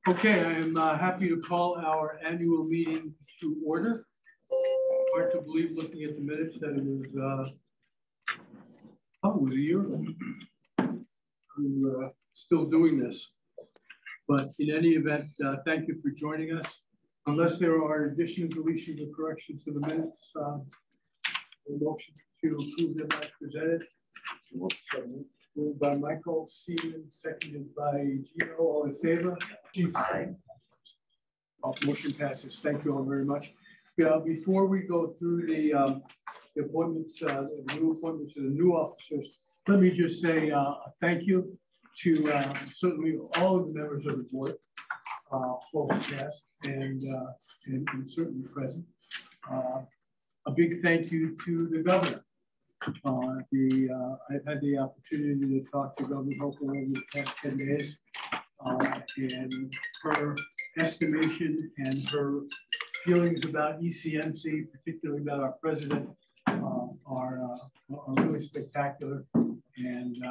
Okay, I am happy to call our annual meeting to order. Hard to believe, looking at the minutes, that it was a year ago. We're still doing this. But in any event, thank you for joining us. Unless there are additions, deletions, or corrections to the minutes, a motion to approve them as presented. Moved by Michael, Seaman, seconded by Gino. All in favor? Aye. Motion passes. Thank you all very much. Before we go through the appointments, the new appointments to the new officers, let me just say thank you to certainly all of the members of the board, both past and certainly present. A big thank you to the governor. I've had the opportunity to talk to Governor Hochul over the past 10 days, and her estimation and her feelings about ECMC, particularly about our president, are really spectacular. And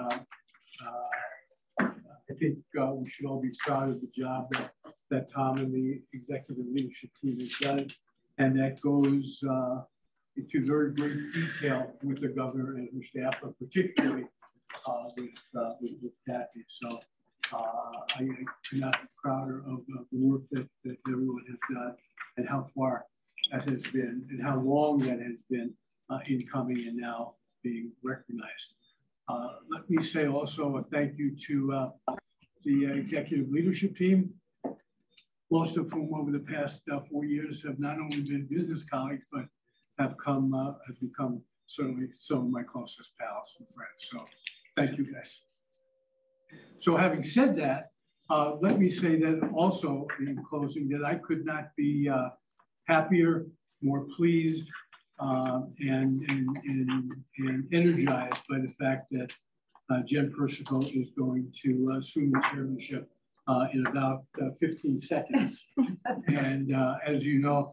I think we should all be proud of the job that Tom and the executive leadership team has done, and that goes into very great detail with the governor and her staff, but particularly with Kathy. So I cannot be prouder of the work that everyone has done, and how far that has been, and how long that has been in coming and now being recognized. Let me say also a thank you to the executive leadership team, most of whom over the past 4 years have not only been business colleagues, but have become certainly some of my closest pals and friends. So thank you guys. So having said that, let me say that also in closing that I could not be happier, more pleased, and energized by the fact that Jen Persico is going to assume the chairmanship in about 15 seconds. And as you know,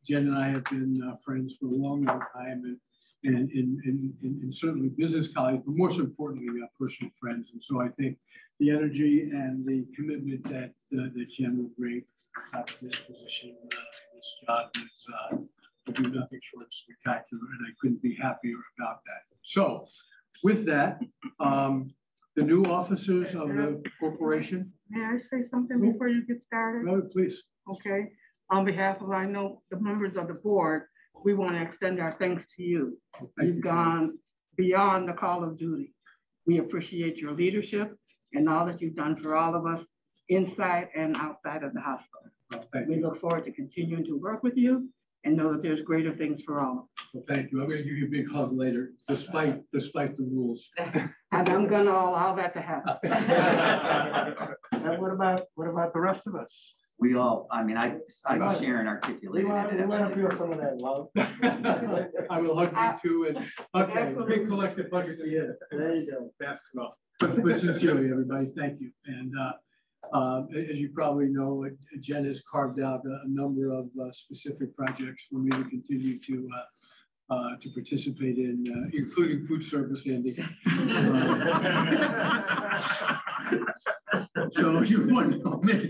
Jen and I have been friends for a long, long time, and certainly business colleagues, but most importantly, personal friends. And so I think the energy and the commitment that Jen will bring to this position, this job, will do nothing short of spectacular, and I couldn't be happier about that. So with that, the new officers of the corporation. May I say something before you get started? No, please. Okay. On behalf of, I know, the members of the board, we want to extend our thanks to you. You've gone beyond the call of duty. We appreciate your leadership and all that you've done for all of us inside and outside of the hospital. Well, we look forward to continuing to work with you and know that there's greater things for all of us. Well, thank you. I'm going to give you a big hug later, despite the rules. And I'm going to allow that to happen. And what about the rest of us? We all, I mean, I share and articulate. We want to feel some of that love. I will hug you too, and okay, big collective hug at the end. There you go. Basketball. But sincerely, everybody, thank you. And as you probably know, Jen has carved out a number of specific projects for me to continue to participate in, including food service, Andy. So you're one moment.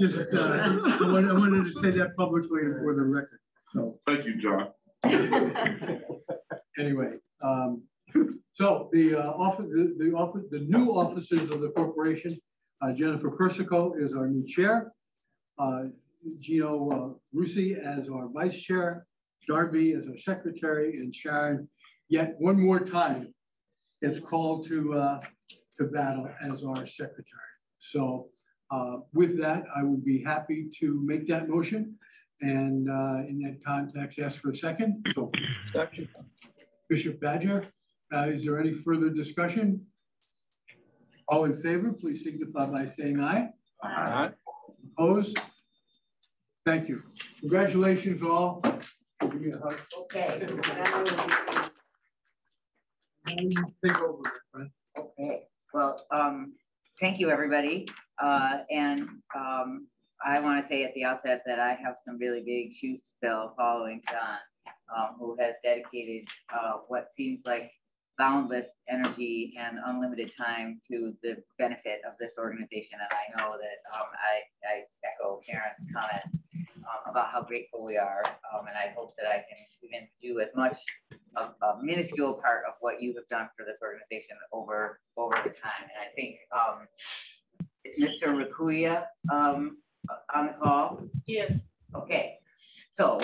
Just I wanted to say that publicly for the record. So thank you, John. Anyway, so the new officers of the corporation, Jennifer Persico is our new chair, Gino Russi as our vice chair, Darby as our secretary, and Sharon, yet one more time, is called to battle as our secretary. So with that, I would be happy to make that motion, and in that context, ask for a second. So, second. Bishop Badger, is there any further discussion? All in favor, please signify by saying aye. Aye. Opposed? Thank you. Congratulations all. Give me a hug. Okay. Take over, friend. Okay. Well, thank you, everybody. I want to say at the outset that I have some really big shoes to fill following John, who has dedicated what seems like boundless energy and unlimited time to the benefit of this organization. And I know that I echo Karen's comment about how grateful we are. And I hope that I can even do as much of a minuscule part of what you have done for this organization over the time. And I think is Mr. Rakuya on the call? Yes. Okay. So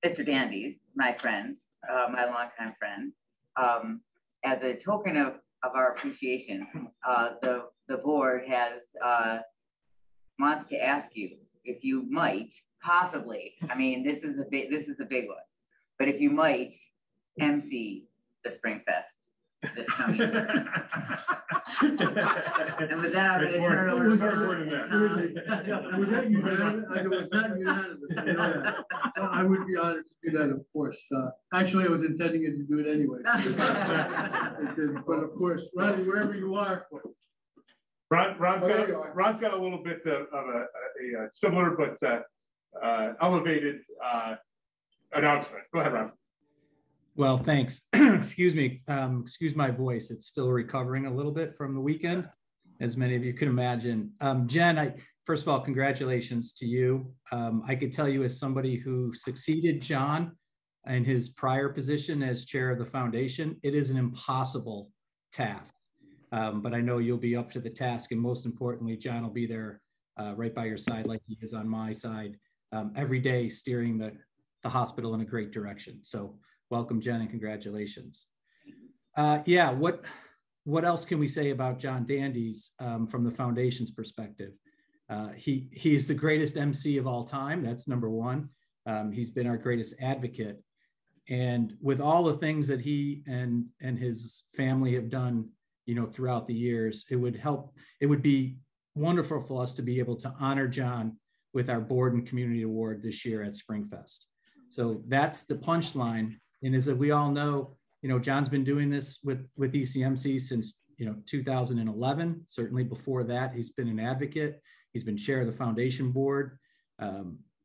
Mr. Dandies, my friend, my longtime friend, as a token of our appreciation, the board has wants to ask you if you might possibly, I mean, this is a big one, but if you might MC the Spring Fest this coming year. And with that, I'm going to turn it over to Tom. Was that unanimous? It was not unanimous. I would be honored to do that, of course. Actually, I was intending to do it anyway. But of course, Ronnie, wherever you are. Ron's got a little bit of a similar but elevated announcement. Go ahead, Ron. Well, thanks. Excuse me. Excuse my voice. It's still recovering a little bit from the weekend, as many of you can imagine. Jen, first of all, congratulations to you. I could tell you as somebody who succeeded John in his prior position as chair of the foundation, it is an impossible task. But I know you'll be up to the task. And most importantly, John will be there right by your side like he is on my side every day, steering the hospital in a great direction. So welcome, Jen, and congratulations. Yeah, what else can we say about John Dandies from the foundation's perspective? He is the greatest MC of all time. That's number one. He's been our greatest advocate. And with all the things that he and his family have done, you know, throughout the years, it would be wonderful for us to be able to honor John with our board and community award this year at Springfest. So that's the punchline. And as we all know, you know, John's been doing this with ECMC since, you know, 2011. Certainly before that, he's been an advocate. He's been chair of the foundation board.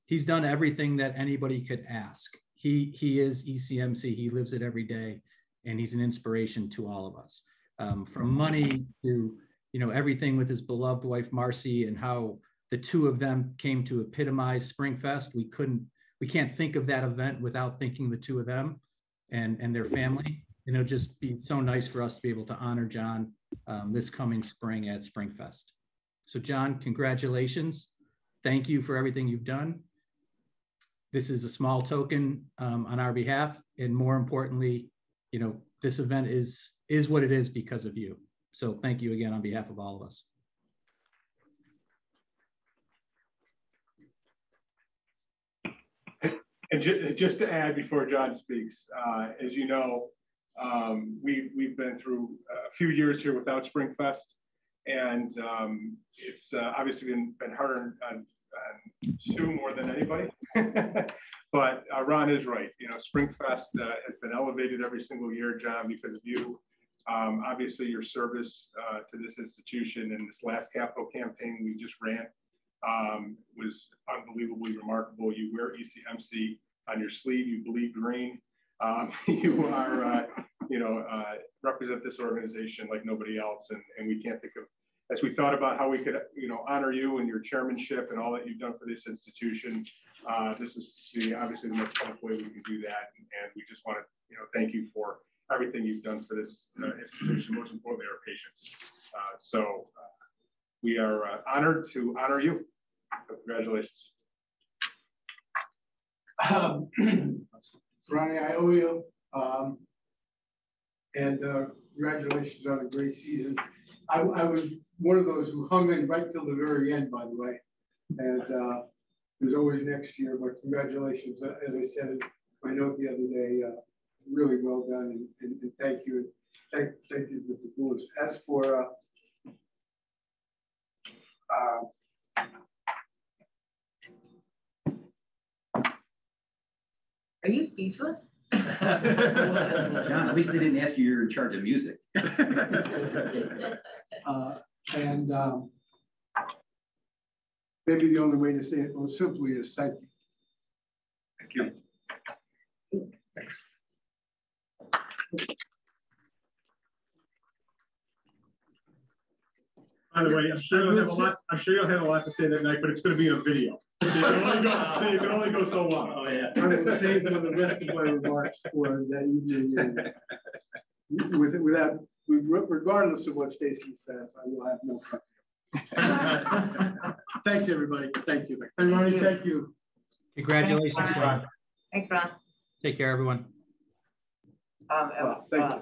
He's done everything that anybody could ask. He is ECMC. He lives it every day, and he's an inspiration to all of us. From money to, you know, everything with his beloved wife, Marcy, and how the two of them came to epitomize Springfest. We can't think of that event without thinking the two of them and their family. And it'll just be so nice for us to be able to honor John this coming spring at Springfest. So John, congratulations. Thank you for everything you've done. This is a small token on our behalf. And more importantly, you know, this event is what it is because of you. So thank you again on behalf of all of us. And just to add before John speaks, as you know, we've been through a few years here without Springfest, and it's obviously been harder on Sue more than anybody. But Ron is right. You know, Springfest has been elevated every single year, John, because of you. Obviously, your service to this institution and this last capital campaign we just ran was unbelievably remarkable. You wear ECMC on your sleeve. You bleed green. You are, represent this organization like nobody else. And we can't think of, as we thought about how we could, honor you and your chairmanship and all that you've done for this institution, this is obviously the most public way we can do that. And we just want to, thank you for everything you've done for this institution, most importantly, our patients. So we are honored to honor you. So congratulations. Ronnie, I owe you. And congratulations on a great season. I was one of those who hung in right till the very end, by the way. And there's always next year, but congratulations. As I said in my note the other day, really well done, and thank you. Thank you for the rules. As for Are you speechless? John, at least they didn't ask you you're in charge of music. Maybe the only way to say it most simply is thank you. Thank you. Thanks. By the way, I'm sure you'll have a lot. I'm sure you'll have a lot to say that night, but it's going to be on video. So you can only go so long. Oh yeah. I will save the rest of my remarks for that evening. Regardless of what Stacy says, I will have no problem. Thanks, everybody. Thank you. Everybody, thank you. Congratulations, Ron. Thanks, Ron. Take care, everyone. Thank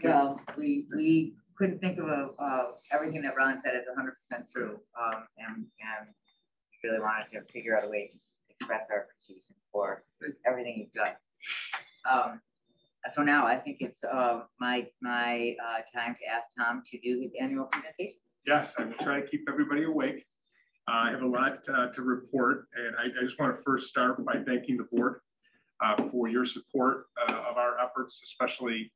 you. Well, we couldn't think of everything that Ron said is 100% true, and we really wanted to figure out a way to express our appreciation for everything you've done. So now I think it's my time to ask Tom to do his annual presentation. Yes, I'm going to try to keep everybody awake. I have a lot to report, and I just want to first start by thanking the board for your support of our efforts, especially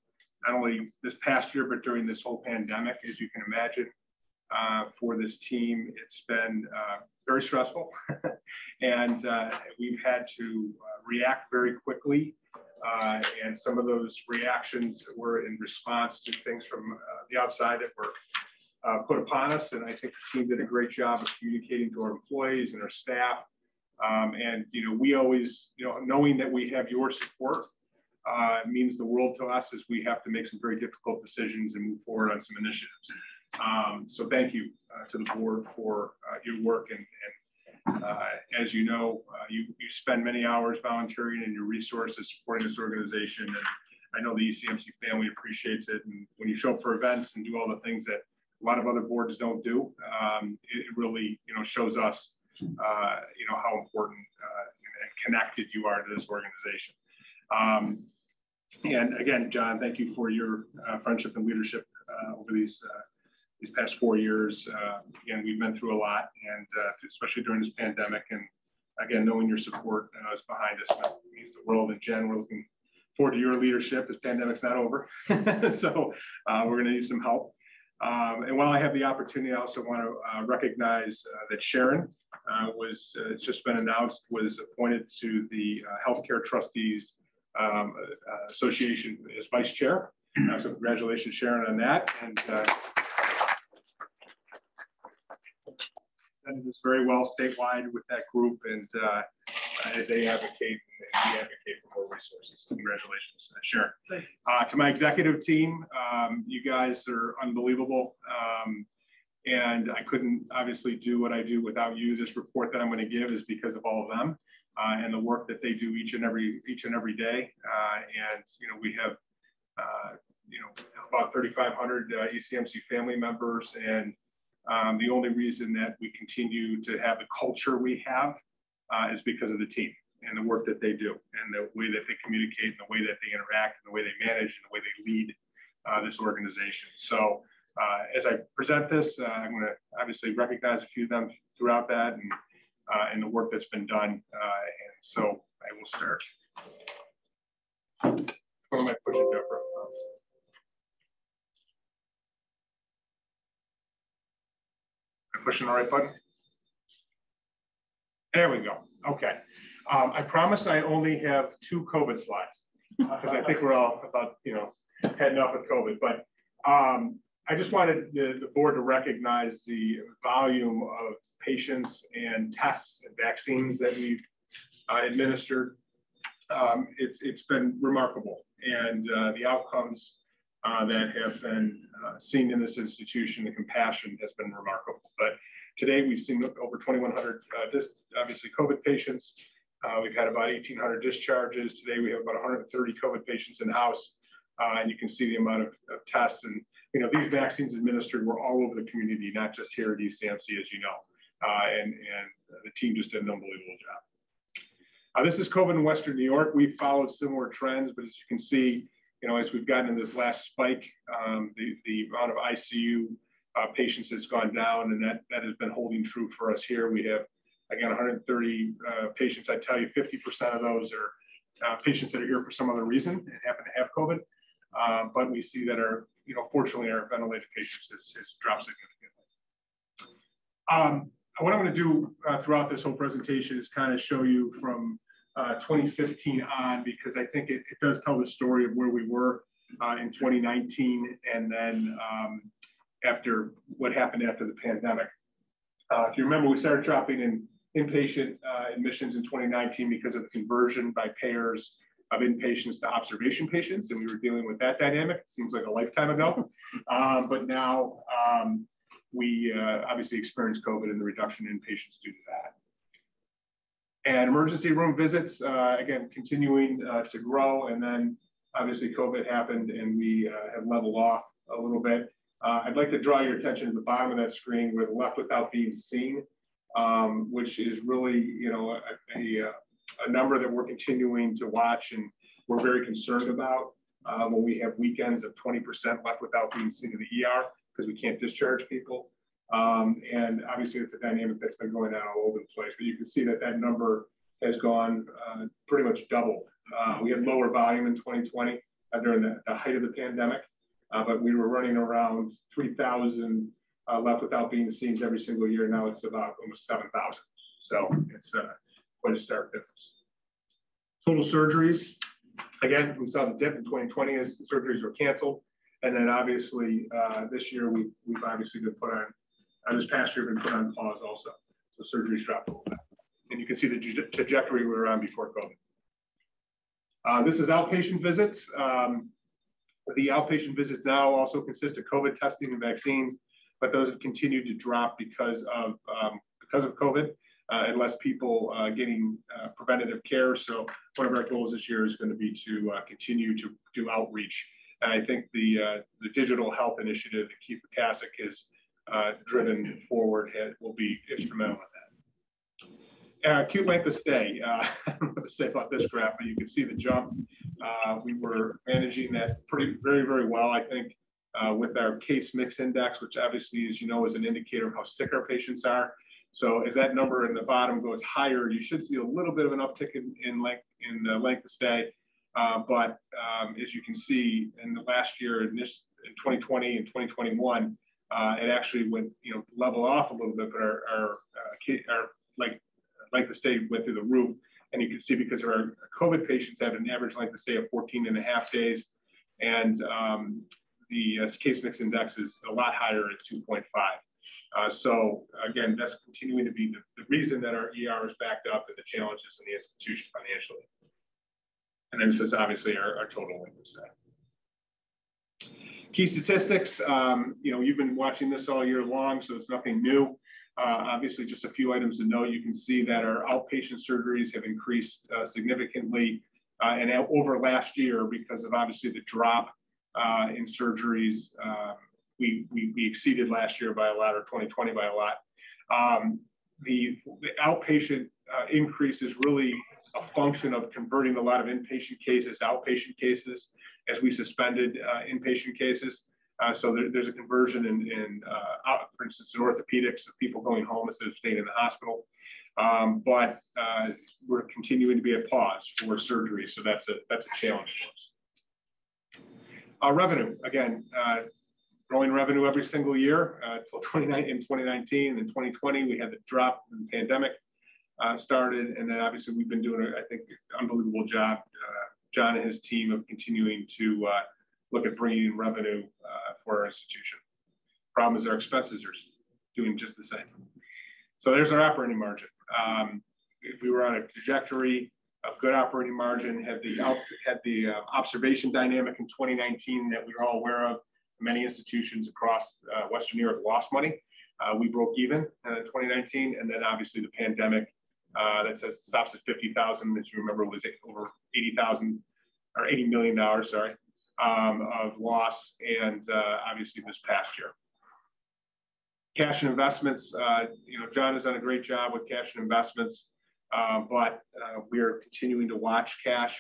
not only this past year, but during this whole pandemic. As you can imagine, for this team, it's been very stressful, and we've had to react very quickly. And some of those reactions were in response to things from the outside that were put upon us. And I think the team did a great job of communicating to our employees and our staff. And, we always, knowing that we have your support means the world to us as we have to make some very difficult decisions and move forward on some initiatives. So thank you to the board for your work. And as you know, you spend many hours volunteering and your resources supporting this organization. And I know the ECMC family appreciates it. And when you show up for events and do all the things that a lot of other boards don't do, it really, shows us, how important and connected you are to this organization. And again, John, thank you for your friendship and leadership over these past 4 years. Again, we've been through a lot, and especially during this pandemic. And again, knowing your support is behind us means the world. And Jen, we're looking forward to your leadership. This pandemic's not over, so we're going to need some help. And while I have the opportunity, I also want to recognize that Sharon it's just been announced, was appointed to the Healthcare Trustees Association as vice chair. So congratulations, Sharon, on that. And it is very well statewide with that group, and as they advocate and we advocate for more resources. Congratulations, Sharon. To my executive team, you guys are unbelievable. And I couldn't obviously do what I do without you. This report that I'm going to give is because of all of them and the work that they do each and every day. And we have about 3,500 ECMC family members, and the only reason that we continue to have the culture we have is because of the team and the work that they do, and the way that they communicate, and the way that they interact, and the way they manage, and the way they lead this organization. So as I present this, I'm going to obviously recognize a few of them throughout that, and the work that's been done. And so I will start. What am I pushing, Deborah? Am I pushing the right button? There we go. Okay. I promise I only have 2 COVID slides because I think we're all about, heading up with COVID. But I just wanted the board to recognize the volume of patients and tests and vaccines that we've administered. It's been remarkable, and the outcomes that have been seen in this institution, the compassion has been remarkable. But today we've seen over 2,100 obviously COVID patients. We've had about 1,800 discharges. Today we have about 130 COVID patients in house, and you can see the amount of tests. And these vaccines administered were all over the community, not just here at ECMC, as you know. And the team just did an unbelievable job. This is COVID in Western New York. We've followed similar trends, but as you can see, as we've gotten in this last spike, the amount of ICU patients has gone down, and that has been holding true for us here. We have, again, 130 patients. I tell you, 50% of those are patients that are here for some other reason and happen to have COVID. But we see that fortunately, our ventilated patients has dropped significantly. What I'm going to do throughout this whole presentation is kind of show you from 2015 on, because I think it does tell the story of where we were in 2019, and then after what happened after the pandemic. If you remember, we started dropping in inpatient admissions in 2019 because of the conversion by payers of inpatients to observation patients, and we were dealing with that dynamic. It seems like a lifetime ago, but now we obviously experienced COVID and the reduction in patients due to that. And emergency room visits, again, continuing to grow, and then obviously COVID happened and we have leveled off a little bit. I'd like to draw your attention to the bottom of that screen where the left without being seen, which is really, you know, a number that we're continuing to watch and we're very concerned about when we have weekends of 20% left without being seen in the ER because we can't discharge people. And obviously it's a dynamic that's been going on all over the place, but you can see that that number has gone pretty much doubled. We had lower volume in 2020 during the height of the pandemic, but we were running around 3,000 left without being seen every single year. Now it's about almost 7,000. So it's quite a stark difference. Total surgeries, again, we saw the dip in 2020 as surgeries were canceled. And then obviously this year we've obviously been put on, this past year been put on pause also. So surgeries dropped a little bit. And you can see the trajectory we were on before COVID. This is outpatient visits. The outpatient visits now also consist of COVID testing and vaccines, but those have continued to drop because of COVID, and less people getting preventative care. So one of our goals this year is going to be to continue to do outreach. And I think the digital health initiative that Keith McCassick has driven forward will be instrumental in that. Acute length of stay. I don't know what to say about this graph, but you can see the jump. We were managing that very, very well, I think, with our case mix index, which obviously, as you know, is an indicator of how sick our patients are. So as that number in the bottom goes higher, you should see a little bit of an uptick in length of stay. But as you can see, in the last year, in 2020 and 2021, it actually went, level off a little bit, but our length of stay went through the roof. And you can see because our COVID patients had an average length of stay of 14.5 days, and the case mix index is a lot higher at 2.5. So again, that's continuing to be the reason that our ER is backed up and the challenges in the institution financially. And then this is obviously our total length of stay. Key statistics, you've been watching this all year long, so it's nothing new. Obviously, just a few items to note. You can see that our outpatient surgeries have increased significantly and over last year because of obviously the drop in surgeries. We exceeded last year by a lot, or 2020 by a lot. The outpatient increase is really a function of converting a lot of inpatient cases to outpatient cases as we suspended inpatient cases. So there's a conversion for instance, in orthopedics of people going home instead of staying in the hospital. But we're continuing to be at pause for surgery. So that's a challenge for us. Our revenue, again, growing revenue every single year until 2019. And in 2020, we had the drop when the pandemic started. And then obviously we've been doing, I think, an unbelievable job, John and his team, of continuing to look at bringing in revenue for our institution. Problem is our expenses are doing just the same. So there's our operating margin. We were on a trajectory of good operating margin, had the observation dynamic in 2019 that we were all aware of. Many institutions across Western New York lost money. We broke even in 2019, and then obviously the pandemic that says stops at 50,000, as you remember, was over 80,000 or $80 million, sorry, of loss, and obviously this past year. Cash and investments, John has done a great job with cash and investments, but we are continuing to watch cash.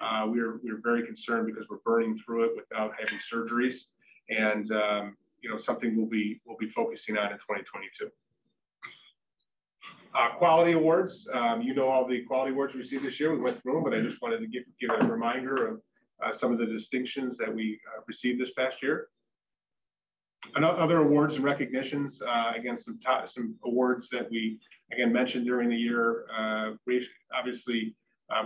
We're very concerned because we're burning through it without having surgeries, and something we'll be focusing on in 2022. Quality awards, all the quality awards we received this year. We went through them, but I just wanted to give a reminder of some of the distinctions that we received this past year. Other awards and recognitions, again, some awards that we, again, mentioned during the year. Obviously,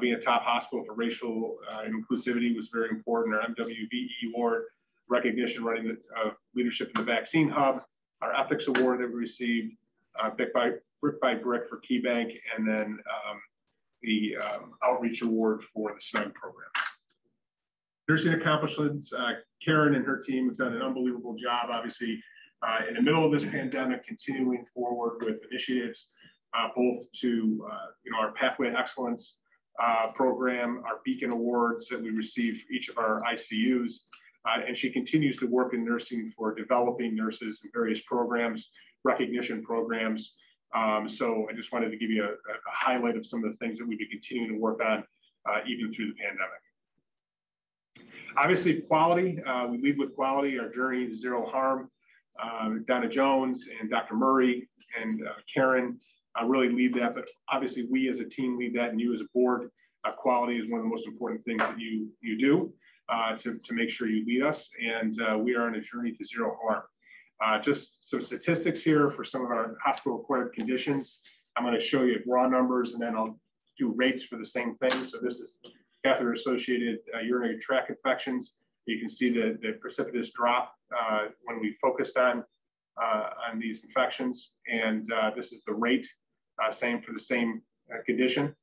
being a top hospital for racial inclusivity was very important. Our MWBE award recognition running the leadership in the vaccine hub, our ethics award that we received, brick by brick for Key Bank, and then the outreach award for the SNUG program. Nursing accomplishments, Karen and her team have done an unbelievable job, obviously, in the middle of this pandemic, continuing forward with initiatives, both to our Pathway to Excellence program, our Beacon Awards that we receive for each of our ICUs, and she continues to work in nursing for developing nurses in various programs, recognition programs. So I just wanted to give you a highlight of some of the things that we've been continuing to work on even through the pandemic. Obviously, quality, we lead with quality, our journey to zero harm. Donna Jones and Dr. Murray and Karen really lead that, but obviously we as a team lead that, and you as a board, quality is one of the most important things that you do to make sure you lead us, and we are on a journey to zero harm. Just some statistics here for some of our hospital-acquired conditions. I'm going to show you raw numbers, and then I'll do rates for the same thing. So this is catheter-associated urinary tract infections. You can see the precipitous drop when we focused on these infections, and this is the rate, same for the same condition,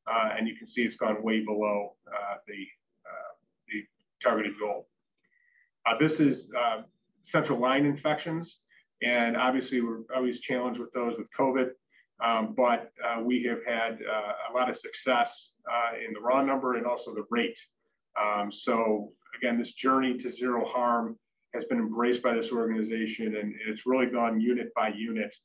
and you can see it's gone way below the targeted goal. This is central line infections, and obviously we're always challenged with those with COVID, but we have had a lot of success in the raw number and also the rate. So again, this journey to zero harm has been embraced by this organization, and it's really gone unit by unit.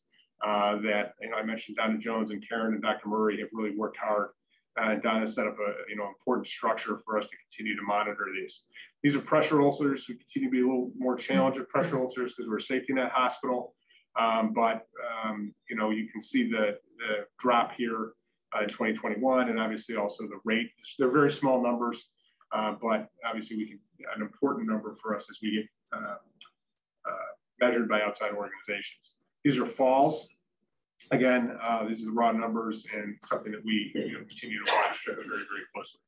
That I mentioned Donna Jones and Karen and Dr. Murray have really worked hard, and Donna set up a important structure for us to continue to monitor these. These are pressure ulcers. We continue to be a little more challenged with pressure ulcers because we're a safety net hospital. But you can see the drop here in 2021, and obviously also the rate. They're very small numbers, but obviously an important number for us as we get measured by outside organizations. These are falls. Again, these are the raw numbers, and something that we continue to watch very, very closely.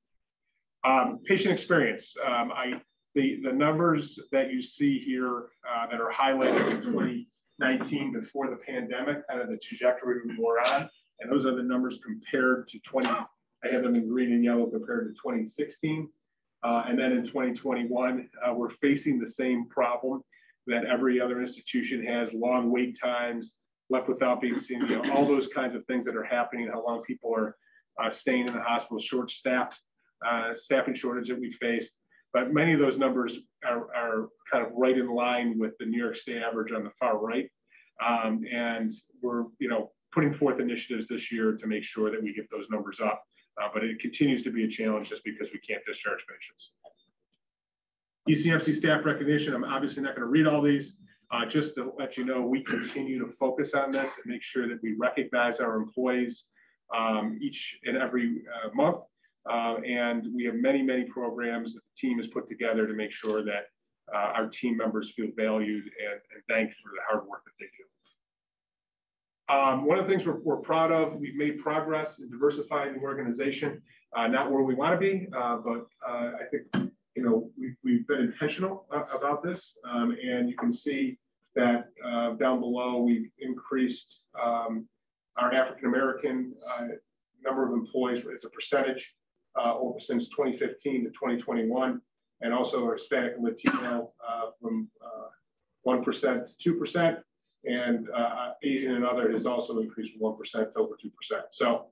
Patient experience. The numbers that you see here that are highlighted in 2019 before the pandemic, kind of the trajectory we were on, and those are the numbers compared to I have them in green and yellow compared to 2016. And then in 2021, we're facing the same problem that every other institution has: long wait times, left without being seen, all those kinds of things that are happening, how long people are staying in the hospital, short-staffed, staffing shortage that we faced. But many of those numbers are kind of right in line with the New York State average on the far right. And we're putting forth initiatives this year to make sure that we get those numbers up. But it continues to be a challenge just because we can't discharge patients. ECMC staff recognition, I'm obviously not going to read all these. Just to let you know, we continue to focus on this and make sure that we recognize our employees each and every month. And we have many, many programs that the team has put together to make sure that our team members feel valued and thanked for the hard work that they do. One of the things we're proud of, we've made progress in diversifying the organization. Not where we want to be, but I think we've been intentional about this, and you can see that down below we've increased our African American number of employees as a percentage since 2015 to 2021, and also our Hispanic and Latino from 1% to 2%, and Asian and other has also increased from 1% to over 2%. So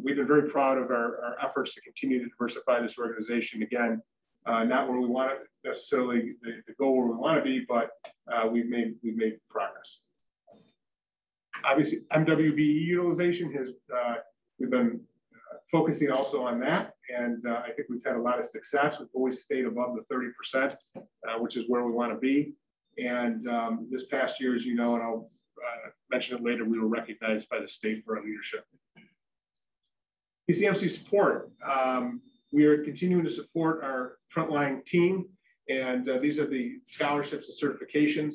we've been very proud of our efforts to continue to diversify this organization. Again, not where we want to necessarily the goal where we want to be, but we've made progress. Obviously, MWBE utilization we've been focusing also on that, and I think we've had a lot of success. We've always stayed above the 30%, which is where we want to be. And this past year, as you know, and I'll mention it later, we were recognized by the state for our leadership. ECMC support. We are continuing to support our frontline team, and these are the scholarships and certifications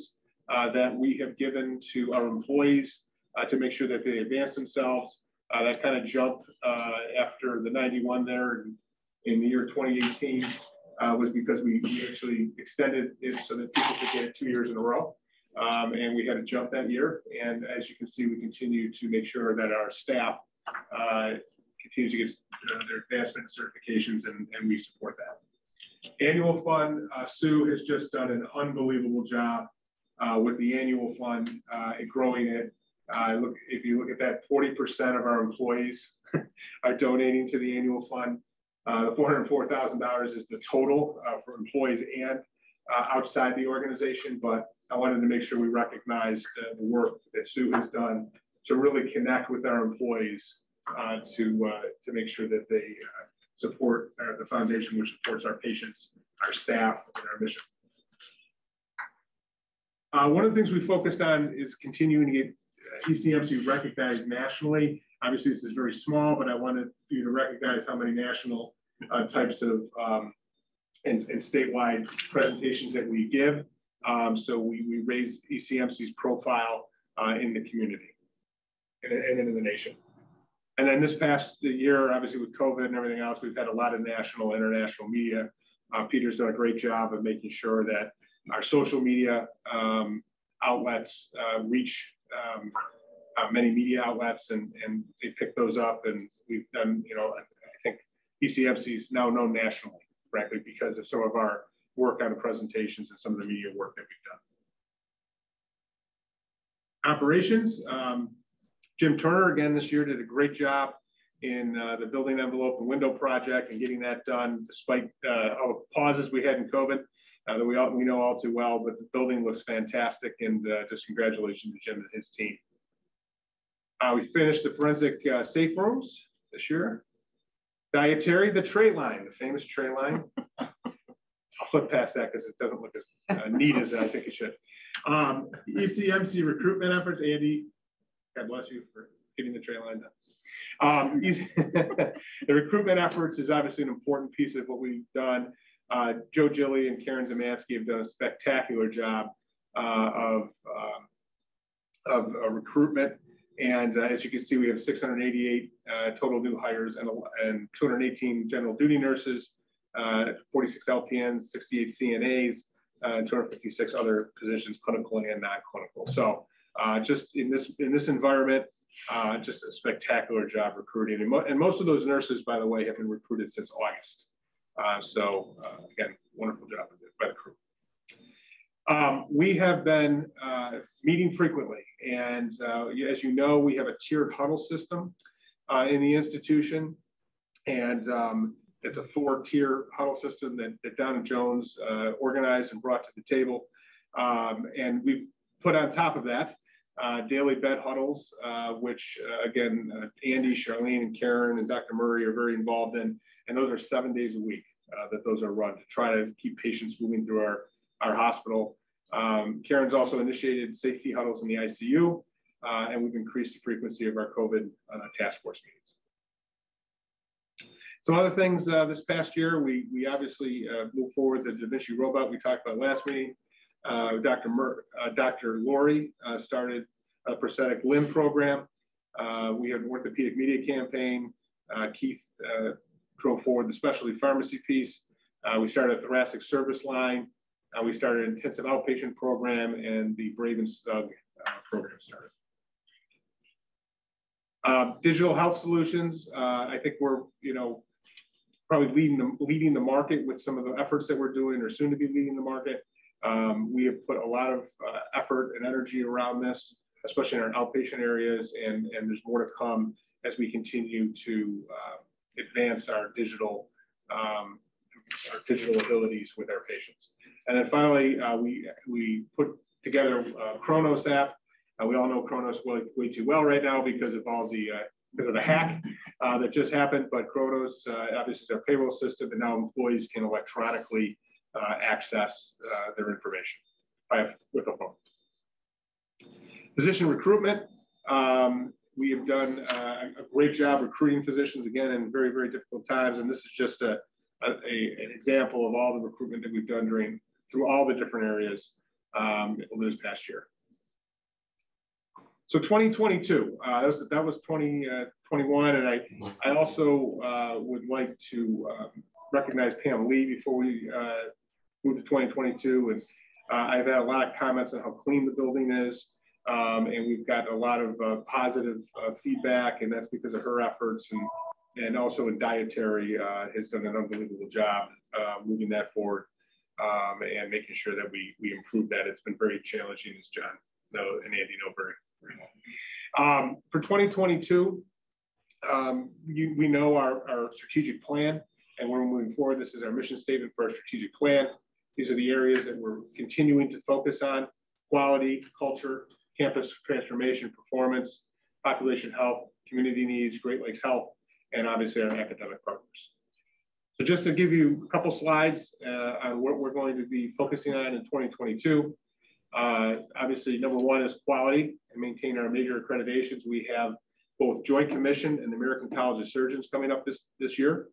that we have given to our employees to make sure that they advance themselves. That kind of jump after the 91 there in the year 2018 was because we actually extended it so that people could get it 2 years in a row. And we had a jump that year. And as you can see, we continue to make sure that our staff continues to get their advancement certifications, and we support that. Annual fund, Sue has just done an unbelievable job with the annual fund and growing it. If you look at that, 40% of our employees are donating to the annual fund. The $404,000 is the total for employees and outside the organization, but I wanted to make sure we recognize the work that Sue has done to really connect with our employees to make sure that they support the foundation, which supports our patients, our staff, and our mission. One of the things we focused on is continuing to get ECMC recognized nationally. Obviously, this is very small, but I wanted you to recognize how many national types of and statewide presentations that we give. So we raise ECMC's profile in the community and in the nation. And then this past year, obviously with COVID and everything else, we've had a lot of national, international media. Peter's done a great job of making sure that our social media outlets reach many media outlets, and they pick those up. And we've done, I think ECMC is now known nationally, frankly, because of some of our work on the presentations and some of the media work that we've done. Operations. Jim Turner, again, this year did a great job in the building envelope and window project and getting that done despite all the pauses we had in COVID that we know all too well, but the building looks fantastic, and just congratulations to Jim and his team. We finished the forensic safe rooms this year. Dietary, the tray line, the famous tray line. I'll flip past that because it doesn't look as neat as I think it should. ECMC recruitment efforts, Andy, God bless you for getting the tray line done. The recruitment efforts is obviously an important piece of what we've done. Joe Gilly and Karen Zamansky have done a spectacular job of recruitment. And as you can see, we have 688 total new hires and 218 general duty nurses, 46 LPNs, 68 CNAs, and 256 other positions, clinical and non-clinical. So just in this environment, just a spectacular job recruiting. And most of those nurses, by the way, have been recruited since August. Again, wonderful job by the crew. We have been meeting frequently, and as you know, we have a tiered huddle system in the institution, and it's a 4-tier huddle system that Donna Jones organized and brought to the table. And we put on top of that daily bed huddles, which again, Andy, Charlene, and Karen, and Dr. Murray are very involved in, and those are 7 days a week that those are run to try to keep patients moving through our hospital. Karen's also initiated safety huddles in the ICU, and we've increased the frequency of our COVID task force meetings. Some other things this past year, we obviously moved forward the Da Vinci robot we talked about last meeting. Dr. Lori started a prosthetic limb program. We had an orthopedic media campaign. Keith drove forward the specialty pharmacy piece. We started a thoracic service line. We started an intensive outpatient program, and the Brave and Stug program started. Digital health solutions. I think we're, probably leading the market with some of the efforts that we're doing, or soon to be leading the market. We have put a lot of effort and energy around this, especially in our outpatient areas, and there's more to come as we continue to advance our digital abilities with our patients. And then finally, we put together a Kronos app. We all know Kronos way too well right now because of all the hack that just happened. But Kronos obviously is our payroll system, and now employees can electronically access their information with a phone. Physician recruitment. We have done a great job recruiting physicians, again, in very, very difficult times. And this is just an example of all the recruitment that we've done through all the different areas over this past year. So 2022, that was 2021, and I also would like to recognize Pam Lee before we moved to 2022. And I've had a lot of comments on how clean the building is. And we've got a lot of positive feedback, and that's because of her efforts, and also in dietary has done an unbelievable job moving that forward and making sure that we improve that. It's been very challenging, as John and Andy know very well. For 2022, we know our strategic plan, and we're moving forward. This is our mission statement for our strategic plan. These are the areas that we're continuing to focus on: quality, culture, campus transformation, performance, population health, community needs, Great Lakes health, and obviously our academic partners. So just to give you a couple slides on what we're going to be focusing on in 2022. Obviously, number one is quality and maintain our major accreditations. We have both Joint Commission and the American College of Surgeons coming up this year.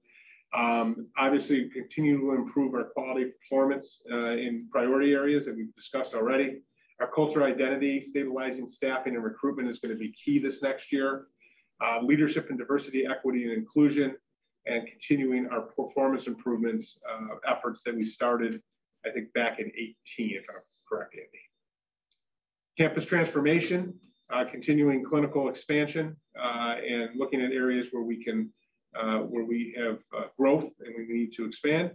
Obviously, continue to improve our quality performance in priority areas that we've discussed already. Our culture identity, stabilizing staffing and recruitment is going to be key this next year. Leadership and diversity, equity, and inclusion, and continuing our performance improvements efforts that we started, I think, back in 18, if I'm correct, Andy. Campus transformation, continuing clinical expansion, and looking at areas where we can, where we have growth and we need to expand.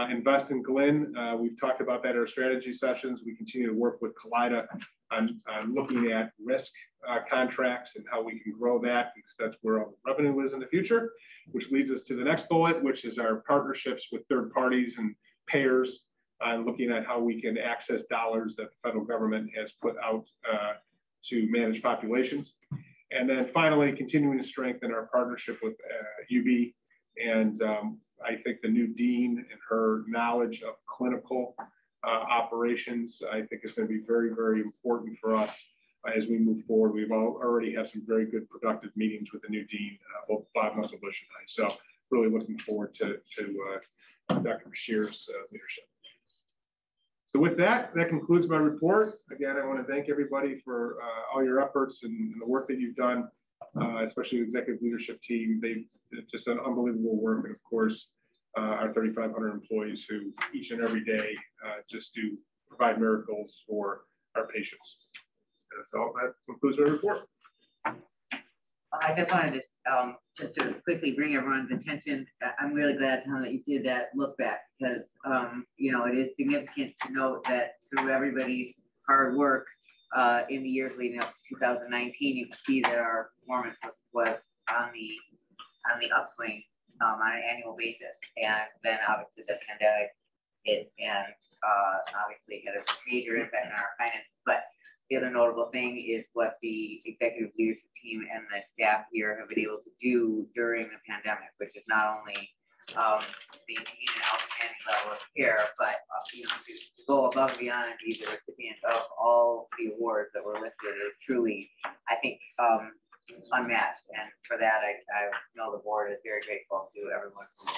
Invest in Glenn. We've talked about that in our strategy sessions. We continue to work with Kaleida on looking at risk contracts and how we can grow that, because that's where all the revenue is in the future, which leads us to the next bullet, which is our partnerships with third parties and payers, and looking at how we can access dollars that the federal government has put out to manage populations. And then finally, continuing to strengthen our partnership with UB. And I think the new dean and her knowledge of clinical operations, I think is going to be very, very important for us as we move forward. We've already have some very good productive meetings with the new dean, both Bob Muscle Bush and I. So really looking forward to Dr. Bashir's leadership. So with that, that concludes my report. Again, I want to thank everybody for all your efforts and the work that you've done, especially the executive leadership team. They've just done unbelievable work. And of course, our 3,500 employees who each and every day just do provide miracles for our patients. That's all. That concludes my report. I just wanted to just to quickly bring everyone's attention. I'm really glad, Tom, that you did that look back, because you know, it is significant to note that through everybody's hard work in the years leading up to 2019, you can see that our performance was on the upswing on an annual basis, and then obviously the pandemic hit, and obviously had a major impact on our finances. But the other notable thing is what the executive leadership team and the staff here have been able to do during the pandemic, which is not only maintain an outstanding level of care, but you know, to go above and beyond and be the recipient of all the awards that were listed is truly, I think, unmatched. And for that, I know the board is very grateful to everyone who